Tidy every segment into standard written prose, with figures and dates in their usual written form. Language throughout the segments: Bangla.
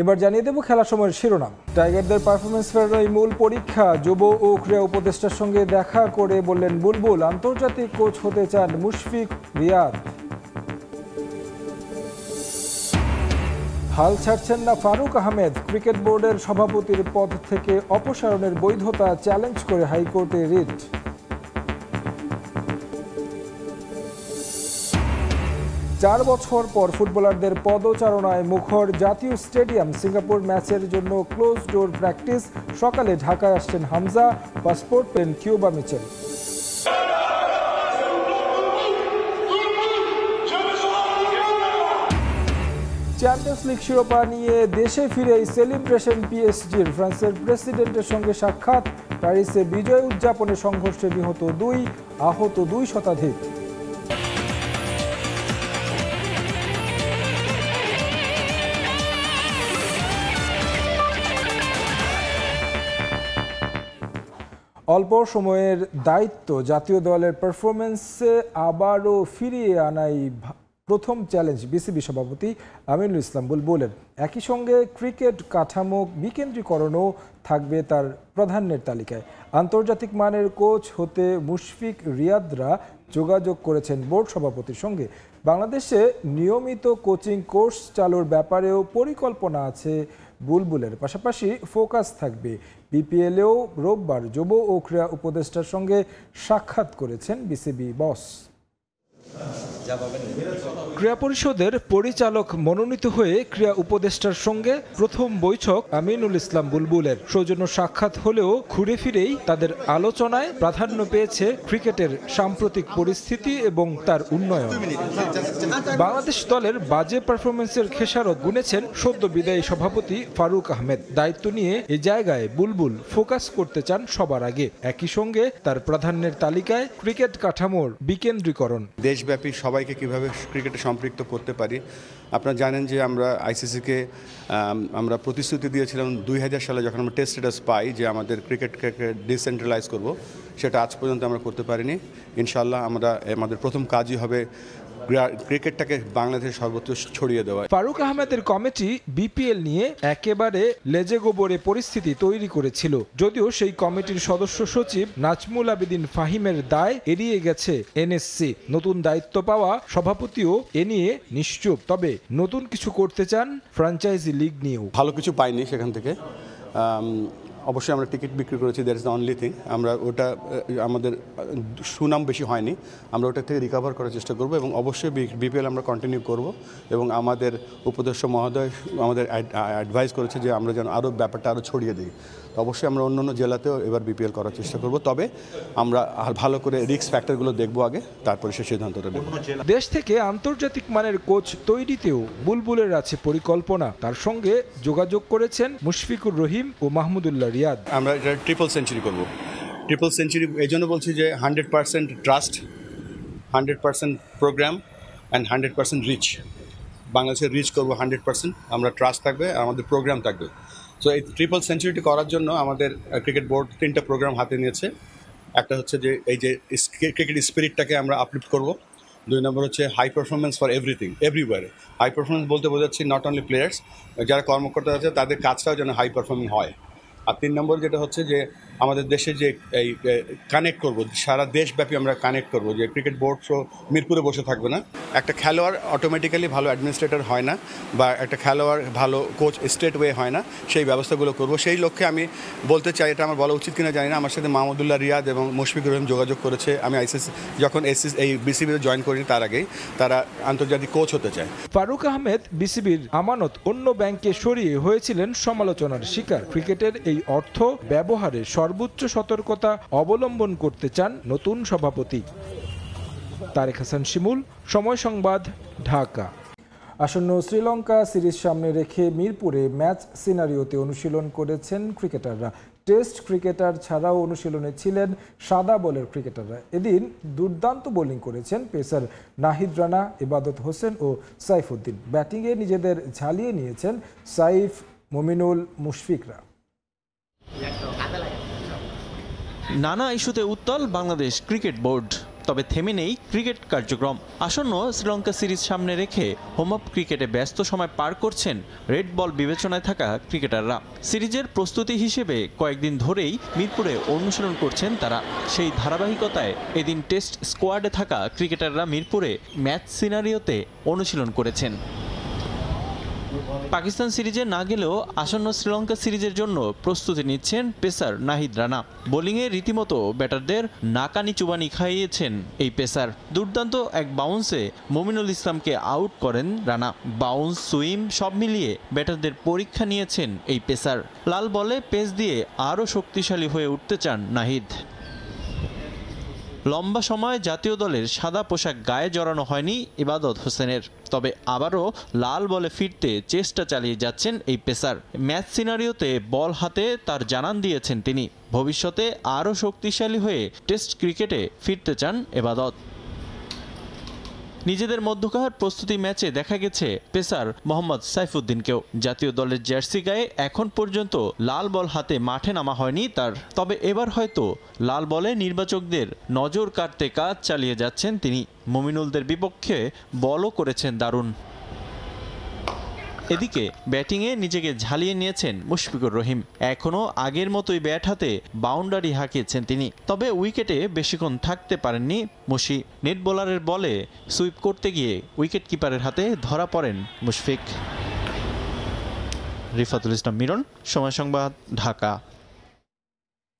এবার জানিয়ে দেব খেলার সময়ের শিরোনাম। টাইগারদের পারফরমেন্স ফেরানোর মূল পরীক্ষা। যুব ও ক্রীড়া উপদেষ্টার সঙ্গে দেখা করে বললেন বুলবুল, আন্তর্জাতিক কোচ হতে চান মুশফিক রিয়াদ। হাল ছাড়ছেন না ফারুক আহমেদ, ক্রিকেট বোর্ডের সভাপতির পদ থেকে অপসারণের বৈধতা চ্যালেঞ্জ করে হাইকোর্টে রিট। চার বছর পর ফুটবলারদের পদচারণায় মুখর জাতীয় স্টেডিয়াম। সিঙ্গাপুর ম্যাচের জন্য ক্লোজ ডোর প্র্যাকটিস। সকালে ঢাকায় আসছেন হামজা, পাসপোর্ট পেন কিউবা মিচেল। চ্যাম্পিয়ন্স লিগ শিরোপা নিয়ে দেশে ফিরেই সেলিব্রেশন পিএসজির। ফ্রান্সের প্রেসিডেন্টের সঙ্গে সাক্ষাৎ। প্যারিসে বিজয় উদযাপনে সংঘর্ষে নিহত 2, আহত 2 শতাধিক। অল্প সময়ের দায়িত্ব, জাতীয় দলের পারফরমেন্সে আবারও ফিরিয়ে আনাই প্রথম চ্যালেঞ্জ বিসিবি সভাপতি আমিনুল ইসলাম বুলবুলের। একই সঙ্গে ক্রিকেট কাঠামো বিকেন্দ্রীকরণও থাকবে তার প্রাধান্যের তালিকায়। আন্তর্জাতিক মানের কোচ হতে মুশফিক রিয়াদরা যোগাযোগ করেছেন বোর্ড সভাপতির সঙ্গে। বাংলাদেশে নিয়মিত কোচিং কোর্স চালুর ব্যাপারেও পরিকল্পনা আছে বুলবুলের। পাশাপাশি ফোকাস থাকবে বিপিএলেও। রোববার যুব ও ক্রীড়া উপদেষ্টার সঙ্গে সাক্ষাৎ করেছেন বিসিবি বস। ক্রীড়া পরিষদের পরিচালক মনোনীত হয়ে ক্রীড়া উপদেষ্টার সঙ্গে প্রথম বৈঠক আমিনুল ইসলাম বুলবুলের। সৌজন্য সাক্ষাৎ হলেও ঘুরে ফিরেই তাদের আলোচনায় প্রাধান্য পেয়েছে ক্রিকেটের সাম্প্রতিক পরিস্থিতি এবং তার উন্নয়ন। বাংলাদেশ দলের বাজে পারফরমেন্সের খেসারত গুনেছেন সদ্য বিদায়ী সভাপতি ফারুক আহমেদ। দায়িত্ব নিয়ে এই জায়গায় বুলবুল ফোকাস করতে চান সবার আগে। একই সঙ্গে তার প্রাধান্যের তালিকায় ক্রিকেট কাঠামোর বিকেন্দ্রীকরণ। দেশব্যাপী সবাইকে কিভাবে ক্রিকেটে সম্পৃক্ত করতে পারি। আপনারা জানেন যে আমরা আইসিসিকে আমরা প্রতিশ্রুতি দিয়েছিলাম 2000 সালে যখন আমরা টেস্ট স্ট্যাটাস পাই যে আমাদের ক্রিকেটকে ডিসেন্ট্রালাইজ করব। সেটা আজ পর্যন্ত আমরা করতে পারিনি। ইনশাআল্লাহ আমাদের প্রথম কাজই হবে ক্রিকেটটাকে বাংলাদেশের সর্বত্র ছড়িয়ে দেওয়া। ফারুক আহমেদের কমিটি বিপিএল নিয়ে একেবারে লেজে গোবরে পরিস্থিতি তৈরি করেছিল। যদিও সেই কমিটির সদস্য সচিব নাজমুল আবেদিন ফাহিমের দায় এড়িয়ে গেছে এনএসসি। নতুন দায়িত্ব পাওয়া সভাপতিও এ নিয়ে নিশ্চুপ। তবে নতুন কিছু করতে চান ফ্র্যাঞ্চাইজি লিগ নিয়েও। ভালো কিছু পাইনি সেখান থেকে। অবশ্যই আমরা টিকিট বিক্রি করেছি, that is the only thing. আমরা ওটা আমাদের সুনাম বেশি হয়নি, আমরা ওটা থেকে রিকভার করার চেষ্টা করব এবং অবশ্যই বিপিএল আমরা কন্টিনিউ করব। এবং আমাদের উপদেষ্য মহোদয় আমাদের অ্যাডভাইস করেছে যে আমরা যেন আরও ব্যাপারটা আরও ছড়িয়ে দিই। তো অবশ্যই আমরা অন্য জেলাতেও এবার বিপিএল করার চেষ্টা করব। তবে আমরা ভালো করে রিস্ক ফ্যাক্টরগুলো দেখব আগে, তারপরে সে সিদ্ধান্তটা নেব। দেশ থেকে আন্তর্জাতিক মানের কোচ তৈরিতেও বুলবুলের আছে পরিকল্পনা। তার সঙ্গে যোগাযোগ করেছেন মুশফিকুর রহিম ও মাহমুদুল্লাহ রিয়াদ। আমরা এটা ট্রিপল সেঞ্চুরি করব। ট্রিপল সেঞ্চুরি এই জন্য বলছি যে 100% ট্রাস্ট, 100% প্রোগ্রাম অ্যান্ড 100% রিচ। বাংলাদেশের রিচ করব 100%, আমরা ট্রাস্ট থাকবে, আমাদের প্রোগ্রাম থাকবে। সো এই ট্রিপল সেঞ্চুরিটি করার জন্য আমাদের ক্রিকেট বোর্ড 3টা প্রোগ্রাম হাতে নিয়েছে। একটা হচ্ছে যে এই যে ক্রিকেট স্পিরিটটাকে আমরা আপলিফ্ট করব। 2 নম্বর হচ্ছে high performance for everything everywhere. High performance বলতে বোঝাচ্ছি নট অনলি প্লেয়ার্স, যারা কর্মকর্তা আছে তাদের কাজটাও যেন হাই পারফর্মিং হয়। আর 3 নম্বর যেটা হচ্ছে যে আমাদের দেশে যে এই কানেক্ট করব, সারা দেশব্যাপী আমরা কানেক্ট করব, যে ক্রিকেট বোর্ড তো মিরপুরে বসে থাকবে না। একটা খেলোয়াড় অটোমেটিক্যালি ভালো অ্যাডমিনিস্ট্রেটর হয় না, বা একটা খেলোয়াড় ভালো কোচ স্ট্রেট ওয়ে হয় না। সেই ব্যবস্থাগুলো করব। সেই লক্ষ্যে আমি বলতে চাই, এটা আমার বলা উচিত কিনা জানি না, আমার সাথে মাহমুদুল্লাহ রিয়াদ এবং মুশফিকুর রহিম যোগাযোগ করেছে। আমি আইসিসি যখন এই বিসিবিতে জয়েন করিনি তার আগেই তারা আন্তর্জাতিক কোচ হতে চায়। ফারুক আহমেদ বিসিবির আমানত অন্য ব্যাংকে সরিয়ে হয়েছিলেন সমালোচনার শিকার। ক্রিকেটের এই অর্থ ব্যবহারে সর্বোচ্চ সতর্কতা অবলম্বন করতে চান নতুন সভাপতি। তারেক হাসান শিমুল, সময় সংবাদ, ঢাকা। আসন্ন শ্রীলঙ্কা সিরিজ সামনে রেখে মিরপুরে ম্যাচ সিনারিওতে অনুশীলন করেছেন ক্রিকেটাররা। টেস্ট ক্রিকেটার ছাড়াও অনুশীলনে ছিলেন সাদা বলের ক্রিকেটাররা। এদিন দুর্দান্ত বোলিং করেছেন পেসার নাহিদ রানা, ইবাদত হোসেন ও সাইফুদ্দিন। ব্যাটিংয়ে নিজেদের ঝালিয়ে নিয়েছেন সাইফ, মুমিনুল, মুশফিকরা। নানা ইস্যুতে উত্তাল বাংলাদেশ ক্রিকেট বোর্ড। তবে থেমে নেই ক্রিকেট কার্যক্রম। আসন্ন শ্রীলঙ্কা সিরিজ সামনে রেখে হোম অফ ক্রিকেটে ব্যস্ত সময় পার করছেন রেড বল বিবেচনায় থাকা ক্রিকেটাররা। সিরিজের প্রস্তুতি হিসেবে কয়েকদিন ধরেই মিরপুরে অনুশীলন করছেন তারা। সেই ধারাবাহিকতায় এদিন টেস্ট স্কোয়াডে থাকা ক্রিকেটাররা মিরপুরে ম্যাচ সিনারিওতে অনুশীলন করেছেন। পাকিস্তান সিরিজে না গেলেও আসন্ন শ্রীলঙ্কা সিরিজের জন্য প্রস্তুতি নিচ্ছেন পেসার নাহিদ রানা। বোলিংয়ে রীতিমতো ব্যাটারদের নাকানি চুবানি খাইয়েছেন এই পেসার। দুর্দান্ত এক বাউন্সে মমিনুল ইসলামকে আউট করেন রানা। বাউন্স, সুইম সব মিলিয়ে ব্যাটারদের পরীক্ষা নিয়েছেন এই পেসার। লাল বলে পেস দিয়ে আরও শক্তিশালী হয়ে উঠতে চান নাহিদ। লম্বা সময় জাতীয় দলের সাদা পোশাক গায়ে জড়ানো হয়নি ইবাদত হোসেনের, তবে আবারও লাল বলে ফিরতে চেষ্টা চালিয়ে যাচ্ছেন এই পেসার। ম্যাচ সিনারিওতে বল হাতে তার জানান দিয়েছেন তিনি ভবিষ্যতে আরও শক্তিশালী হয়ে টেস্ট ক্রিকেটে ফিরতে চান ইবাদত। নিজেদের মধ্যকার প্রস্তুতি ম্যাচে দেখা গেছে পেসার মোহাম্মদ সাইফুদ্দিনকেও জাতীয় দলের জার্সি গায়ে এখন পর্যন্ত লাল বল হাতে মাঠে নামা হয়নি তার। তবে এবার হয়তো লাল বলে নির্বাচকদের নজর কাড়তে কাজ চালিয়ে যাচ্ছেন তিনি। মমিনুলদের বিপক্ষে বলও করেছেন দারুণ। এদিকে ব্যাটিংয়ে নিজেকে ঝালিয়ে নিয়েছেন মুশফিকুর রহিম। এখনও আগের মতোই ব্যাট হাতে বাউন্ডারি হাঁকিয়েছেন তিনি, তবে উইকেটে বেশিক্ষণ থাকতে পারেননি মুশি। নেট বোলারের বলে সুইপ করতে গিয়ে উইকেট কিপারের হাতে ধরা পড়েন মুশফিক। রিফাতুল ইসলাম মিরন, সময় সংবাদ, ঢাকা।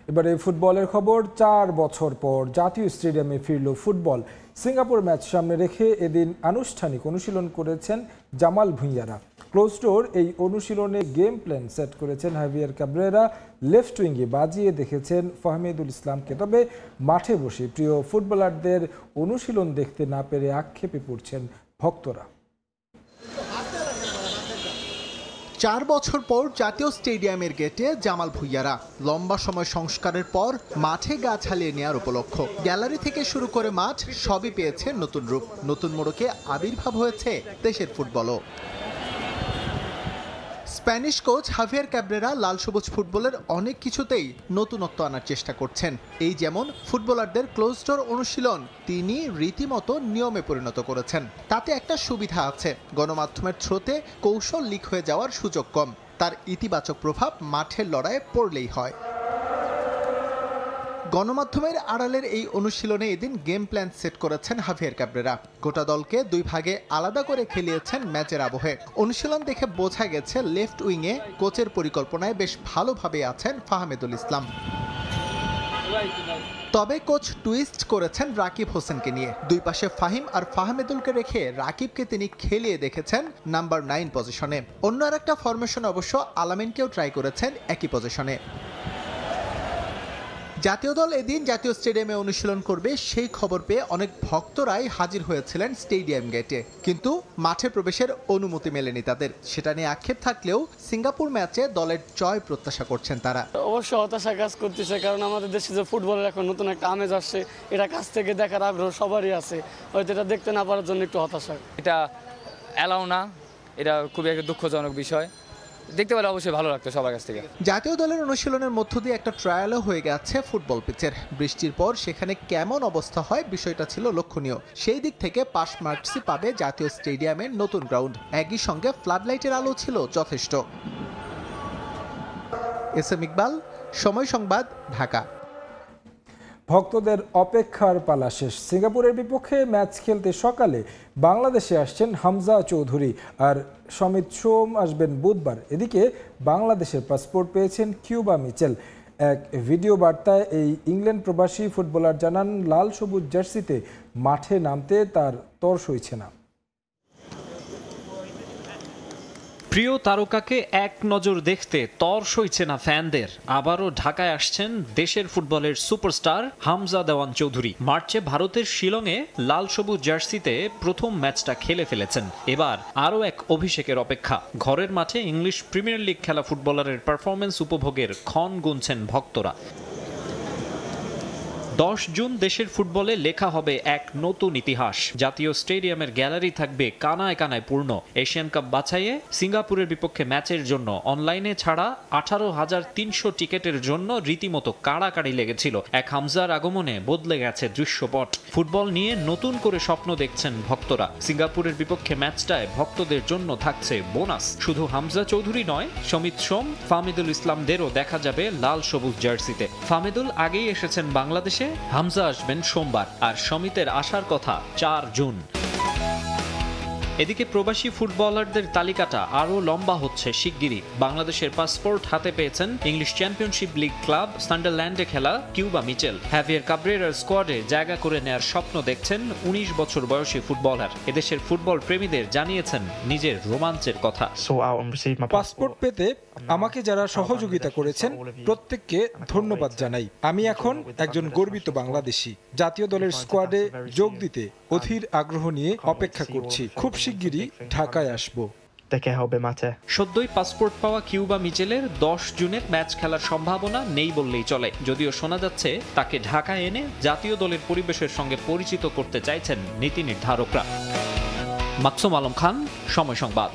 এবারে ফুটবলের খবর। 4 বছর পর জাতীয় স্টেডিয়ামে ফিরল ফুটবল। সিঙ্গাপুর ম্যাচ সামনে রেখে এদিন আনুষ্ঠানিক অনুশীলন করেছেন জামাল ভুঁইয়ারা। ক্লোজ ডোর এই অনুশীলনে গেম প্ল্যান সেট করেছেন হাভিয়ার ক্যাব্রেরা। লেফট উইঙ্গে বাজিয়ে দেখেছেন ফাহমিদুল ইসলামকে। তবে মাঠে বসে প্রিয় ফুটবলারদের অনুশীলন দেখতে না পেরে আক্ষেপে পড়ছেন ভক্তরা। 4 বছর পর জাতীয় স্টেডিয়ামের গেটে জামাল ভুঁইয়ারা। লম্বা সময় সংস্কারের পর মাঠে গা ঝালিয়ে নেওয়ার উপলক্ষ। গ্যালারি থেকে শুরু করে মাঠ সবই পেয়েছে নতুন রূপ। নতুন মোড়কে আবির্ভাব হয়েছে দেশের ফুটবলও। স্প্যানিশ কোচ হাভিয়ার ক্যাব্রেরা লাল সবুজ ফুটবলের অনেক কিছুতেই নতুনত্ব আনার চেষ্টা করছেন। এই যেমন ফুটবলারদের ক্লোজ ডোর অনুশীলন তিনি রীতিমতো নিয়মে পরিণত করেছেন। তাতে একটা সুবিধা আছে, গণমাধ্যমের থ্রোতে কৌশল লিক হয়ে যাওয়ার সুযোগ কম। তার ইতিবাচক প্রভাব মাঠের লড়াইয়ে পড়লেই হয়। গণমাধ্যমের আড়ালের এই অনুশীলনে এদিন গেম প্ল্যান সেট করেছেন হাভিয়ার ক্যাব্রেরা। গোটা দলকে 2 ভাগে আলাদা করে খেলিয়েছেন ম্যাচের আবহে। অনুশীলন দেখে বোঝা গেছে লেফট উইংয়ে কোচের পরিকল্পনায় বেশ ভালোভাবে আছেন ফাহমিদুল ইসলাম। তবে কোচ টুইস্ট করেছেন রাকিব হোসেনকে নিয়ে। 2 পাশে ফাহিম আর ফাহমিদুলকে রেখে রাকিবকে তিনি খেলিয়ে দেখেছেন নাম্বার 9 পজিশনে। অন্য আরেকটা ফরমেশনে অবশ্য আলামিনকেও ট্রাই করেছেন একই পজিশনে। জাতীয় দল এদিন জাতীয় স্টেডিয়ামে অনুশীলন করবে সেই খবর পেয়ে অনেক ভক্তরাই হাজির হয়েছিলেন স্টেডিয়াম গেটে, কিন্তু মাঠে প্রবেশের অনুমতি মেলেনি তাদের। সেটা নিয়ে আক্ষেপ থাকলেও সিঙ্গাপুর ম্যাচে দলের জয় প্রত্যাশা করছেন তারা। অবশ্য হতাশা কাজ করতেছে, কারণ আমাদের দেশে যে ফুটবলের এখন নতুন একটা আমেজ আসছে, এটা কাছ থেকে দেখার আগ্রহ সবারই আছে। হয়তো এটা দেখতে না পারার জন্য একটু হতাশা। এটা অ্যালাউ না, এটা খুবই একটা দুঃখজনক বিষয়। দেখতে পেলে অবশ্যই ভালো লাগতো সবার কাছ থেকে। জাতীয় দলের অনুশীলনের মধ্য দিয়ে একটা ট্রায়ালও হয়ে গেছে ফুটবল পিচের। বৃষ্টির পর সেখানে কেমন অবস্থা হয় বিষয়টা ছিল লক্ষণীয়। সেই দিক থেকে পাস মার্কসই পাবে জাতীয় স্টেডিয়ামের নতুন গ্রাউন্ড। একই সঙ্গে ফ্লাডলাইটের আলো ছিল যথেষ্ট। এস এম ইকবাল, সময় সংবাদ, ঢাকা। ভক্তদের অপেক্ষার পালা শেষ। সিঙ্গাপুরের বিপক্ষে ম্যাচ খেলতে সকালে বাংলাদেশে আসছেন হামজা চৌধুরী আর সমিত সোম আসবেন বুধবার। এদিকে বাংলাদেশের পাসপোর্ট পেয়েছেন কিউবা মিচেল। এক ভিডিও বার্তায় এই ইংল্যান্ড প্রবাসী ফুটবলার জানান, লাল সবুজ জার্সিতে মাঠে নামতে তার তর সইছে না। প্রিয় তারকাকে এক নজর দেখতে তর সইছে না ফ্যানদের। আবারও ঢাকায় আসছেন দেশের ফুটবলের সুপারস্টার হামজা দেওয়ান চৌধুরী। মার্চে ভারতের শিলংয়ে লাল সবুজ জার্সিতে প্রথম ম্যাচটা খেলে ফেলেছেন। এবার আরও এক অভিষেকের অপেক্ষা। ঘরের মাঠে ইংলিশ প্রিমিয়ার লিগ খেলা ফুটবলারের পারফরমেন্স উপভোগের ক্ষণ গুনছেন ভক্তরা। 10 জুন দেশের ফুটবলে লেখা হবে এক নতুন ইতিহাস। জাতীয় স্টেডিয়ামের গ্যালারি থাকবে কানায় কানায় পূর্ণ। এশিয়ান কাপ বাছাইয়ে সিঙ্গাপুরের বিপক্ষে ম্যাচের জন্য অনলাইনে ছাড়া 18,300 টিকেটের জন্য রীতিমতো কাড়াকাড়ি লেগেছিল। এক হামজার আগমনে বদলে গেছে দৃশ্যপট। ফুটবল নিয়ে নতুন করে স্বপ্ন দেখছেন ভক্তরা। সিঙ্গাপুরের বিপক্ষে ম্যাচটায় ভক্তদের জন্য থাকছে বোনাস। শুধু হামজা চৌধুরী নয়, সমিত সোম, ফাহমিদুল ইসলামদেরও দেখা যাবে লাল সবুজ জার্সিতে। ফাহমিদুল আগেই এসেছেন বাংলাদেশে, হামজা আসবেন সোমবার, আর সমিতের আসার কথা 4 জুন। এদিকে প্রবাসী ফুটবলারদের তালিকাটা আরও লম্বা হচ্ছে শিগগিরই। বাংলাদেশের পাসপোর্ট হাতে পেয়েছেন ইংলিশ চ্যাম্পিয়নশিপ লিগ ক্লাব সান্ডারল্যান্ডে খেলা কিউবা মিচেল। হ্যাভিয়ার কাব্রেরার স্কোয়াডে জায়গা করে নেয়ার স্বপ্ন দেখছেন 19 বছর বয়সী ফুটবলার। এদেশের ফুটবল প্রেমীদের জানিয়েছেন নিজের রোমাঞ্চের কথা। পাসপোর্ট পেতে আমাকে যারা সহযোগিতা করেছেন প্রত্যেককে ধন্যবাদ জানাই। আমি এখন একজন গর্বিত বাংলাদেশি। জাতীয় দলের স্কোয়াডে যোগ দিতে অধীর আগ্রহ নিয়ে অপেক্ষা করছি। খুব শিগগিরই ঢাকায় আসব। সদ্যই পাসপোর্ট পাওয়া কিউবা মিচেলের 10 জুনের ম্যাচ খেলার সম্ভাবনা নেই বললেই চলে। যদিও শোনা যাচ্ছে তাকে ঢাকায় এনে জাতীয় দলের পরিবেশের সঙ্গে পরিচিত করতে চাইছেন নীতি নির্ধারকরা। মাকসুম আলম খান, সময় সংবাদ।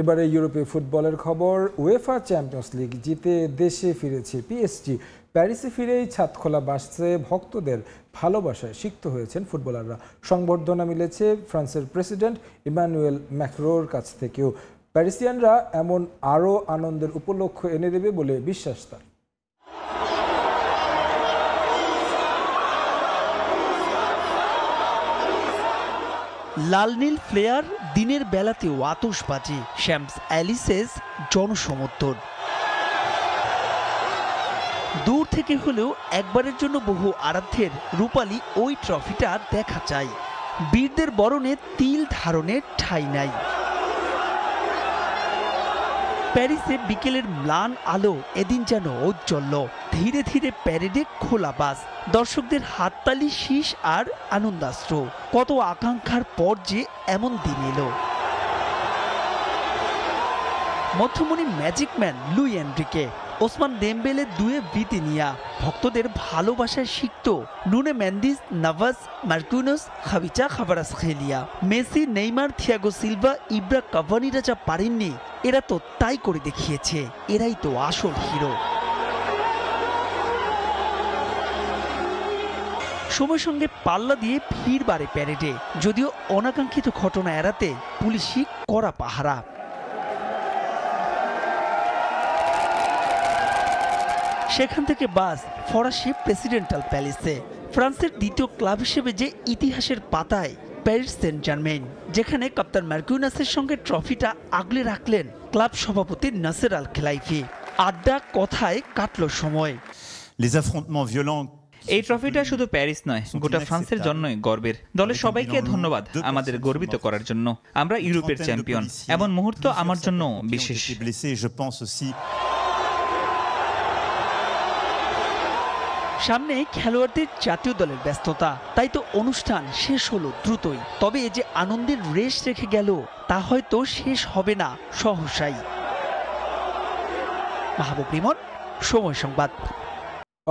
এবারে ইউরোপীয় ফুটবলের খবর। উয়েফা চ্যাম্পিয়ন্স লিগ জিতে দেশে ফিরেছে পিএসজি। প্যারিসে ফিরেই ছাদ খোলা বাসছে ভক্তদের ভালোবাসায় সিক্ত হয়েছেন ফুটবলাররা। সংবর্ধনা মিলেছে ফ্রান্সের প্রেসিডেন্ট ইমানুয়েল ম্যাক্রোর কাছ থেকেও। প্যারিসিয়ানরা এমন আরও আনন্দের উপলক্ষ এনে দেবে বলে বিশ্বাস তার। লাল নীল ফ্লেয়ার, দিনের বেলাতেও আতশবাজি, শ্যামস অ্যালিসেস জনসমর্থন। দূর থেকে হলেও একবারের জন্য বহু আরাধ্যের রূপালী ওই ট্রফিটা দেখা চাই। বীরদের বরণে তিল ধারণের ঠাঁই নাই। প্যারিসে বিকেলের ম্লান আলো এদিন যেন ঔজ্জ্বল্য। ধীরে ধীরে প্যারেডে খোলা বাস, দর্শকদের হাততালি, শীষ আর আনন্দাস্ত্র। কত আকাঙ্ক্ষার পর যে এমন দিন এলো। মধ্যমণি magic man Luis Enrique, Ousmane Dembele, Doue Vitinha ভক্তদের ভালোবাসায় সিক্ত। Nuno Mendes, Navas, Marquinhos, Khvicha Kvaratskhelia, Messi, Neymar, Thiago Silva, Ibra কাভানিরা যা পারেননি এরা তো তাই করে দেখিয়েছে। এরাই তো আসল হিরো। সময়ের সঙ্গে পাল্লা দিয়ে ভিড় বাড়ে প্যারেডে। যদিও অনাকাঙ্ক্ষিত ঘটনা এড়াতে পুলিশি কড়া পাহারা। সেখান থেকে বাস ফরাসি প্রেসিডেন্টাল প্যালেসে। ফ্রান্সের দ্বিতীয় ক্লাব হিসেবে যে ইতিহাসের পাতায় প্যারিস সেন্ট জার্মেইন, যেখানে কাপ্তান মার্কুইনাসের সঙ্গে ট্রফিটা আগলে রাখলেন ক্লাব সভাপতি নাসের আল খেলাইফি। আড্ডা কথায় কাটল সময়। এই ট্রফিটা শুধু প্যারিস নয়, গোটা ফ্রান্সের জন্যই গর্বের। দলের সবাইকে ধন্যবাদ আমাদের গর্বিত করার জন্য। আমরা ইউরোপের চ্যাম্পিয়ন, এমন মুহূর্ত আমার জন্য বিশেষ। সামনে খেলোয়াড়দের জাতীয় দলের ব্যস্ততা, তাই তো অনুষ্ঠান শেষ হলো দ্রুতই। তবে এই যে আনন্দের রেশ রেখে গেল তা হয়তো শেষ হবে না সহসাই। মাহবুব রিমন, সময় সংবাদ।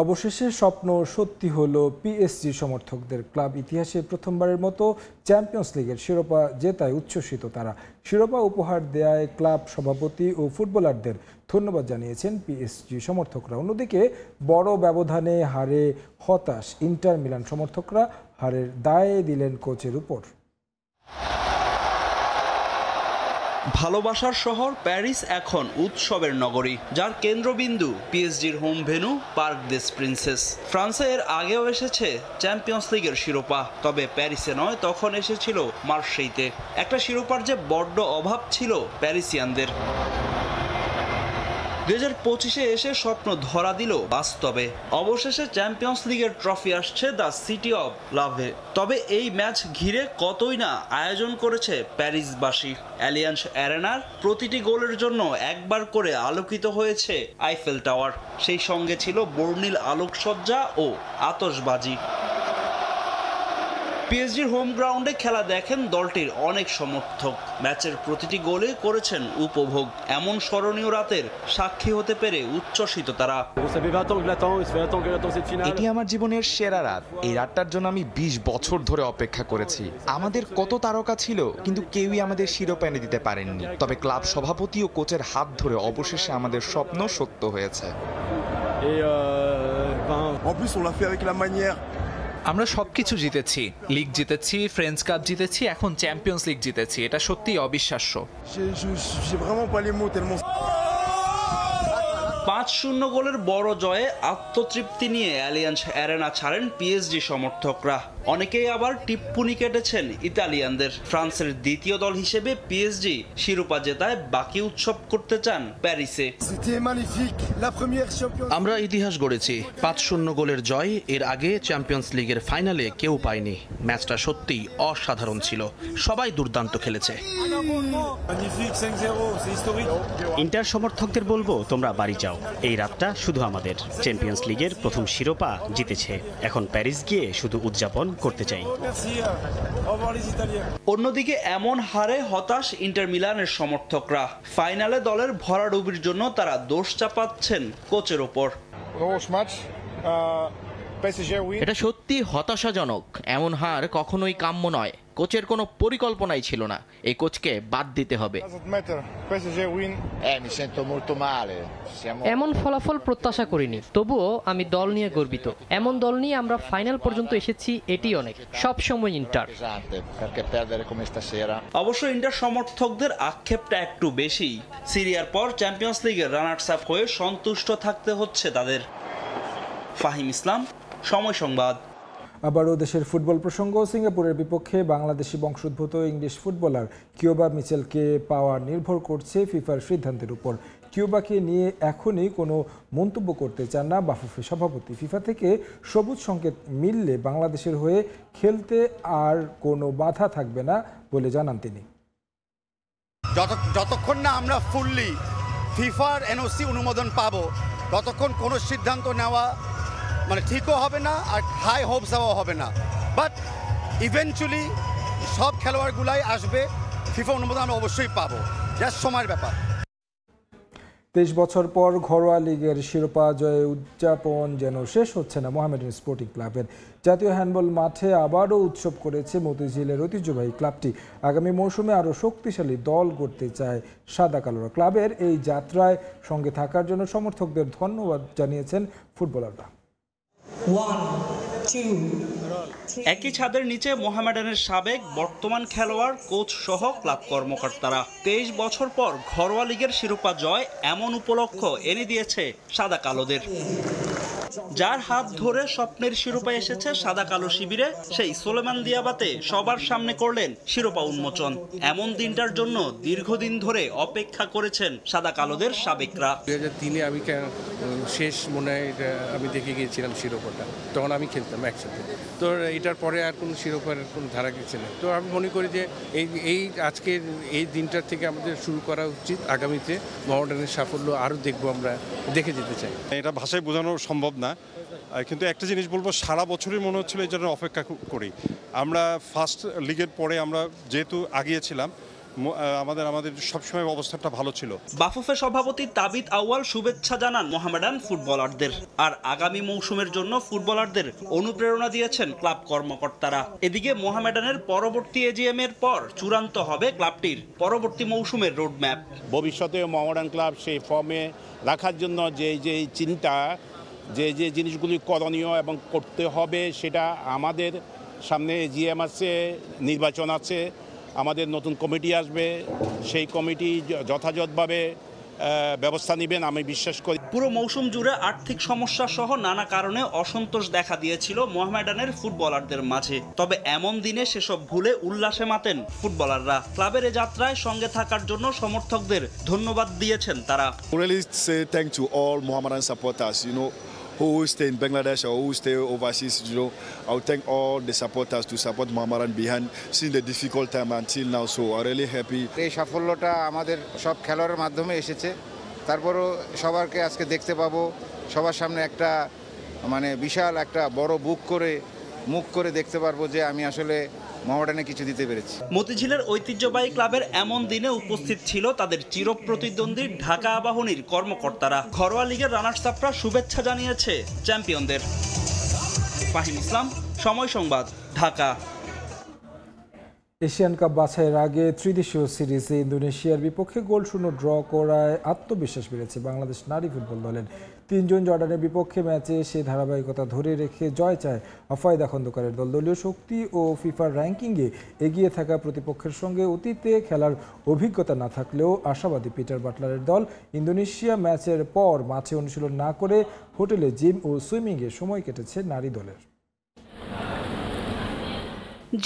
অবশেষে স্বপ্ন সত্যি হলো পিএসজি সমর্থকদের। ক্লাব ইতিহাসে প্রথমবারের মতো চ্যাম্পিয়ন্স লিগের শিরোপা জেতায় উচ্ছ্বসিত তারা। শিরোপা উপহার দেয়ায় ক্লাব সভাপতি ও ফুটবলারদের ধন্যবাদ জানিয়েছেন পিএসজি সমর্থকরা। অন্যদিকে বড় ব্যবধানে হারে হতাশ ইন্টার মিলান সমর্থকরা হারের দায় দিলেন কোচের উপর। ভালোবাসার শহর প্যারিস এখন উৎসবের নগরী, যার কেন্দ্রবিন্দু পিএসজির হোম ভেন্যু পার্ক দেস প্রিন্সেস। ফ্রান্সে এর আগেও এসেছে চ্যাম্পিয়ন্স লিগের শিরোপা, তবে প্যারিসে নয়, তখন এসেছিল মার্সেইতে। একটা শিরোপার যে বড্ড অভাব ছিল প্যারিসিয়ানদের। 2025-এ এসে স্বপ্ন ধরা দিল বাস্তবে। অবশেষে চ্যাম্পিয়ন্স লিগের ট্রফি আসছে দ্য সিটি অব লাভে। তবে এই ম্যাচ ঘিরে কতই না আয়োজন করেছে প্যারিসবাসী। অ্যালিয়ান্স অ্যারেনার প্রতিটি গোলের জন্য একবার করে আলোকিত হয়েছে আইফেল টাওয়ার। সেই সঙ্গে ছিল বর্ণিল আলোকসজ্জা ও আতশবাজি। পিএসজির হোম গ্রাউন্ডে খেলা দেখেন দলটির অনেক সমর্থক। ম্যাচের প্রতিটি গোলে করেছেন উপভোগ। এমন স্মরণীয় রাতের সাক্ষী হতে পেরে উচ্ছ্বসিত তারা। এটি আমার জীবনের সেরা রাত। এই রাতটার জন্য আমি 20 বছর ধরে অপেক্ষা করেছি। আমাদের কত তারকা ছিল, কিন্তু কেউই আমাদের শিরোপা এনে দিতে পারেননি। তবে ক্লাব সভাপতি ও কোচের হাত ধরে অবশেষে আমাদের স্বপ্ন সত্য হয়েছে। আমরা সবকিছু জিতেছি, লিগ জিতেছি, ফ্রেঞ্চ কাপ জিতেছি, এখন চ্যাম্পিয়ন্স লিগ জিতেছি। এটা সত্যিই অবিশ্বাস্য। 5-0 গোলের বড় জয়ে আত্মতৃপ্তি নিয়ে অ্যালিয়াঞ্জ অ্যারেনা ছাড়েন পিএসজি সমর্থকরা। অনেকেই আবার টিপ্পুনি কেটেছেন ইতালিয়ানদের। ফ্রান্সের দ্বিতীয় দল হিসেবে পিএসজি শিরোপা জেতায় বাকি উৎসব করতে চান প্যারিসে। আমরা ইতিহাস গড়েছি। 5-0 গোলের জয় এর আগে চ্যাম্পিয়ন্স লিগের ফাইনালে কেউ পায়নি। ম্যাচটা সত্যিই অসাধারণ ছিল, সবাই দুর্দান্ত খেলেছে। ইন্টার সমর্থকদের বলবো, তোমরা বাড়ি যাও। এই রাতটা শুধু আমাদের। চ্যাম্পিয়ন্স লিগের প্রথম শিরোপা জিতেছে, এখন প্যারিস গিয়ে শুধু উদযাপন করতে চাই। অন্যদিকে এমন হারে হতাশ ইন্টার মিলানের সমর্থকরা। ফাইনালে দলের ভরাডুবির জন্য তারা দোষ চাপাচ্ছেন কোচের ওপর। এটা সত্যি হতাশাজনক। এমন হার কখনোই কাম্য নয়। কোচের কোনো পরিকল্পনাই ছিল না। এই কোচকে বাদ দিতে হবে। এমন ফলাফল প্রত্যাশা করিনি, তবুও আমি দল নিয়ে গর্বিত। এমন দল নিয়ে আমরা ফাইনাল পর্যন্ত এসেছি, এটি অনেক। সব সময় ইন্টার। অবশ্য ইন্টার সমর্থকদের আক্ষেপটা একটু বেশি। সিরিয়ার পর চ্যাম্পিয়ন্স লিগের রানার্স আপ হয়ে সন্তুষ্ট থাকতে হচ্ছে তাদের। ফাহিম ইসলাম, সময় সংবাদ। আবারও দেশের ফুটবল প্রসঙ্গ। সিঙ্গাপুরের বিপক্ষে বাংলাদেশি বংশোদ্ভূত ইংলিশ ফুটবলার কিউবা মিচেলকে পাওয়া নির্ভর করছে ফিফার সিদ্ধান্তের উপর। কিউবাকে নিয়ে এখনই কোনো মন্তব্য করতে চান না বাফুফে সভাপতি। ফিফা থেকে সবুজ সংকেত মিললে বাংলাদেশের হয়ে খেলতে আর কোনো বাধা থাকবে না বলে জানান তিনি। যতক্ষণ না আমরা ফুললি ফিফার এনওসি অনুমোদন পাবো, ততক্ষণ কোনো সিদ্ধান্ত নেওয়া ঠিকও হবে না, আর হাই হোপস দেওয়া হবে না। বাট ইভেনচুয়ালি সব খেলোয়াড়গুলাই আসবে, ফিফা অনুমোদন আমরা অবশ্যই পাবো। জাস্ট সময়ের ব্যাপার। 23 বছর পর ঘরোয়া লিগের শিরোপা জয়ে উদযাপন যেন শেষ হচ্ছে না মোহামেডান স্পোর্টিং ক্লাবের। জাতীয় হ্যান্ডবল মাঠে আবারও উৎসব করেছে মতিঝিলের ঐতিহ্যবাহী ক্লাবটি। আগামী মৌসুমে আরও শক্তিশালী দল গড়তে চায় সাদা কালোরা। ক্লাবের এই যাত্রায় সঙ্গে থাকার জন্য সমর্থকদের ধন্যবাদ জানিয়েছেন ফুটবলাররা। একই ছাদের নিচে মোহামেডানের সাবেক বর্তমান খেলোয়াড়, কোচ সহ ক্লাব কর্মকর্তারা। 23 বছর পর ঘরোয়া লিগের শিরোপা জয় এমন উপলক্ষ এনে দিয়েছে সাদা কালোদের। যার হাত ধরে স্বপ্নের শিরোপা এসেছে সাদা কালো শিবিরে, সেই সোলেমান দিয়াবাতে সবার সামনে করলেন শিরোপা উন্মোচন। এমন দিনটার জন্য দীর্ঘদিন ধরে অপেক্ষা করেছেন সাদা কালোদের সাবেকরা। 2003-এ আমি শেষ মনে হয় আমি দেখে গিয়েছিলাম শিরোপাটা, তখন আমি খেলতাম একসাথে। তো এটার পরে আর কোনো শিরোপার কোনো ধারা কিছু নেই। তো আমি মনে করি যে এই আজকের এই দিনটার থেকে আমাদের শুরু করা উচিত। আগামীতে মোহামেডানের সাফল্য আরও দেখবো, আমরা দেখে যেতে চাই। এটা ভাষায় বোঝানো সম্ভব না, কিন্তু একটা জিনিস বলবো, সারা বছরই মনে হচ্ছিল এই জন্য অপেক্ষা করি। আমরা ফার্স্ট লিগের পরে আমরা যেহেতু আগিয়েছিলাম, আমাদের সবসময় অবস্থাটা ভালো ছিল। বাফুফে সভাপতি তাবিত আউয়াল শুভেচ্ছা জানান মোহামেডান ফুটবলারদের। আর আগামী মৌসুমের জন্য ফুটবলারদের অনুপ্রেরণা দিয়েছেন ক্লাব কর্মকর্তারা। এদিকে মোহামেডানের পরবর্তী এজিএম এর পর চূড়ান্ত হবে ক্লাবটির পরবর্তী মৌসুমের রোডম্যাপ। ভবিষ্যতে মোহামেডান ক্লাব সেই ফর্মে রাখার জন্য যে চিন্তা, যে জিনিসগুলি করণীয় এবং করতে হবে, সেটা আমাদের সামনে এজিএম আছে, নির্বাচন আছে, আমাদের নতুন কমিটি আসবে, সেই কমিটি যথাযথভাবে ব্যবস্থা নেবেন আমি বিশ্বাস করি। পুরো মৌসুম জুড়ে আর্থিক সমস্যা সহ নানা কারণে অসন্তোষ দেখা দিয়েছিল মোহামেডানের ফুটবলারদের মাঝে। তবে এমন দিনে সেসব ভুলে উল্লাসে মাতেন ফুটবলাররা। ক্লাবের এ যাত্রায় সঙ্গে থাকার জন্য সমর্থকদের ধন্যবাদ দিয়েছেন তারা। Really say thank to all Mohammedan supporters, who stay in Bangladesh or who stay overseas, I would thank all the supporters to support Mohammedan behind since the difficult time until now. So I'm really happy. এই সাফল্যটা আমাদের সব খেলোয়াড়ের মাধ্যমে এসেছে। তারপরও সবারকে আজকে দেখতে পাবো, সবার সামনে একটা বিশাল একটা বড় বুক করে মুখ করে দেখতে পারবো যে আমি আসলে মোহামেডানে কিছু দিতে পেরেছি। মতিঝিলের ঐতিহ্যবাহী ক্লাবের এমন দিনে উপস্থিত ছিল তাদের চিরপ্রতিদ্বন্দ্বী ঢাকা আবাহনীর কর্মকর্তারা। ঘরোয়া লিগের রানার্স আপরা শুভেচ্ছা জানিয়েছে চ্যাম্পিয়নদের। ফাহিম ইসলাম, সময় সংবাদ, ঢাকা। এশিয়ান কাপ বাছাইয়ের আগে ত্রিদেশীয় সিরিজে ইন্দোনেশিয়ার বিপক্ষে গোলশূন্য ড্র করায় আত্মবিশ্বাস বেড়েছে বাংলাদেশ নারী ফুটবল দলের। 3 জুন জর্ডানের বিপক্ষে ম্যাচে সেই ধারাবাহিকতা ধরে রেখে জয় চায় আফায়দা খন্দকারের দল। দলীয় শক্তি ও ফিফার র্যাঙ্কিংয়ে এগিয়ে থাকা প্রতিপক্ষের সঙ্গে অতীতে খেলার অভিজ্ঞতা না থাকলেও আশাবাদী পিটার বাটলারের দল। ইন্দোনেশিয়া ম্যাচের পর মাঠে অনুশীলন না করে হোটেলে জিম ও সুইমিংয়ে সময় কেটেছে নারী দলের।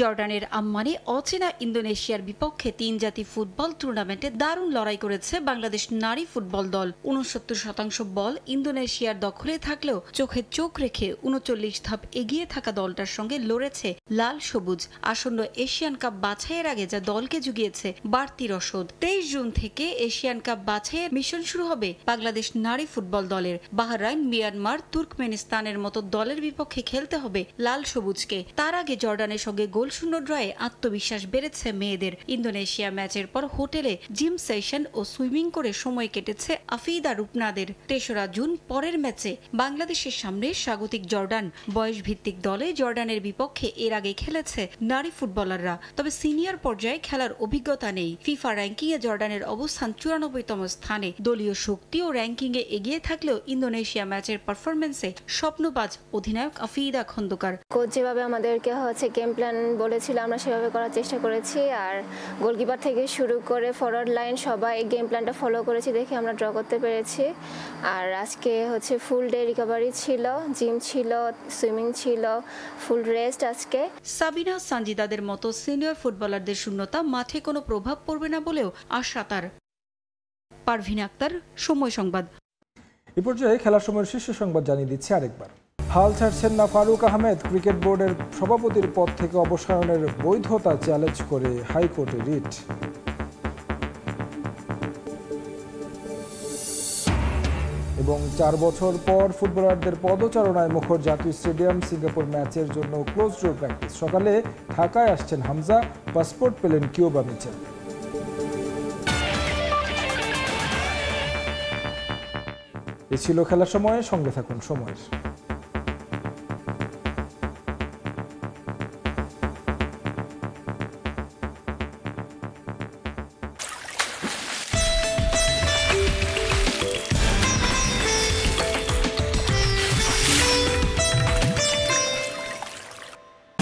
জর্ডানের আম্মানে অচেনা ইন্দোনেশিয়ার বিপক্ষে 3 জাতি ফুটবল টুর্নামেন্টে দারুণ লড়াই করেছে বাংলাদেশ নারী ফুটবল দল। 69% বল ইন্দোনেশিয়ার দখলে থাকলেও চোখে চোখ রেখে 39 ধাপ এগিয়ে থাকা দলটার সঙ্গে লড়েছে লাল সবুজ। আসন্ন এশিয়ান কাপ বাছাইয়ের আগে যা দলকে জুগিয়েছে বাড়তি রসদ। 23 জুন থেকে এশিয়ান কাপ বাছাইয়ের মিশন শুরু হবে বাংলাদেশ নারী ফুটবল দলের। বাহরাইন, মিয়ানমার, তুর্কমেনিস্তানের মতো দলের বিপক্ষে খেলতে হবে লাল সবুজকে। তার আগে জর্ডানের সঙ্গে গোলশূন্য ড্রয়ে আত্মবিশ্বাস বেড়েছে মেয়েদের। ইন্দোনেশিয়া ম্যাচের পর হোটেলে জিম সেশন ও সুইমিং করে সময় কেটেছে আফিদা রূপনাদের। 3রা জুন পরের ম্যাচে বাংলাদেশের সামনে স্বাগতিক জর্ডান। বয়স ভিত্তিক দলে জর্ডানের বিপক্ষে এর আগে খেলেছে নারী ফুটবলাররা, তবে সিনিয়র পর্যায়ে খেলার অভিজ্ঞতা নেই। ফিফা র্যাঙ্কিংয়ে জর্ডানের অবস্থান 94তম স্থানে। দলীয় শক্তি ও র্যাঙ্কিংয়ে এগিয়ে থাকলেও ইন্দোনেশিয়া ম্যাচের পারফরমেন্সে স্বপ্নবাজ অধিনায়ক আফিদা খন্দকার। কোচ যেভাবে আমাদেরকে গেম প্ল্যান বলেছিল আমরা সেভাবে করার চেষ্টা করেছি, আর গোলকিপার থেকে শুরু করে ফরওয়ার্ড লাইন সবাই গেম প্ল্যানটা ফলো করেছি দেখে আমরা ড্র করতে পেরেছি। আর আজকে ফুল ডে রিকভারি ছিল, জিম ছিল, সুইমিং ছিল, ফুল রেস্ট আজকে। সাবিনা সানজিদাদের মতো সিনিয়র ফুটবলারদের শূন্যতা মাঠে কোনো প্রভাব পড়বে না বলেও আশা তার। পারভিন আক্তার, সময় সংবাদ। এ পর্যায়ে খেলার সময়ের শীর্ষ সংবাদ জানিয়ে দিচ্ছে আরেকবার। হাল ছাড়ছেন না ফারুক আহমেদ। ক্রিকেট বোর্ডের সভাপতির পদ থেকে অবসরের বৈধতা চ্যালেঞ্জ করে হাইকোর্টে রিট। এবং 4 বছর পর ফুটবলারদের পদচারণায় মুখর জাতীয় স্টেডিয়াম। সিঙ্গাপুর ম্যাচের জন্য ক্লোজ ডোর প্র্যাকটিস। সকালে ঢাকায় আসছেন হামজা, পাসপোর্ট পেলেন কিউবা মিচেল। এ ছিল খেলার সময়, সঙ্গে থাকুন সময়ের।